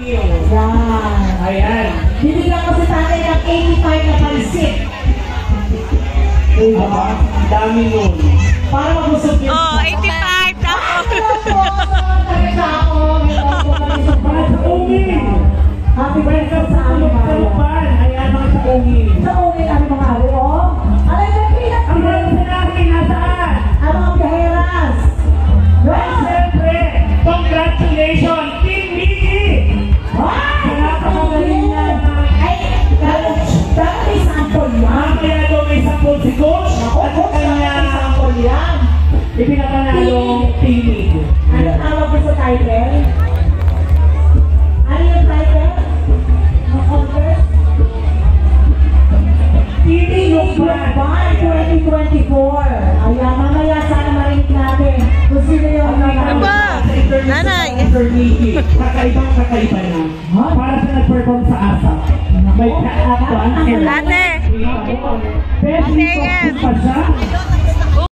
Yan. Ayan. Bibigyan ko sa tatay ng 85 na pansit. Diba? Ang dami nun. Para mabusog yun. Oh, 85 tapos. Para sa ungin. Happy birthday sa aming mga Kalupan. Ayan mga sa ungin. sa ungin aming mga ari, oh. Alay na pinag Ang mga sinabi nasaan? ang mga biyaheras. At siyempre, congratulations, Team Miki! Nakakagaling na. Ay, dapat may sample yan. Mamaya daw may sampol si Coach at sa kanya Sample yan. ipinapanalong Team Miki. Ano tawag ko sa title? Ano yung title? Ng contest? Team Lukban. Lukban 2024. Ayan, mamaya sana marinig natin kung sino yung Aba, nanay. Sir Miki, kakaiba na. Para sa nag-perform sa ASAP. May ka-advance. Ate. Best Ate, yes. pa siya.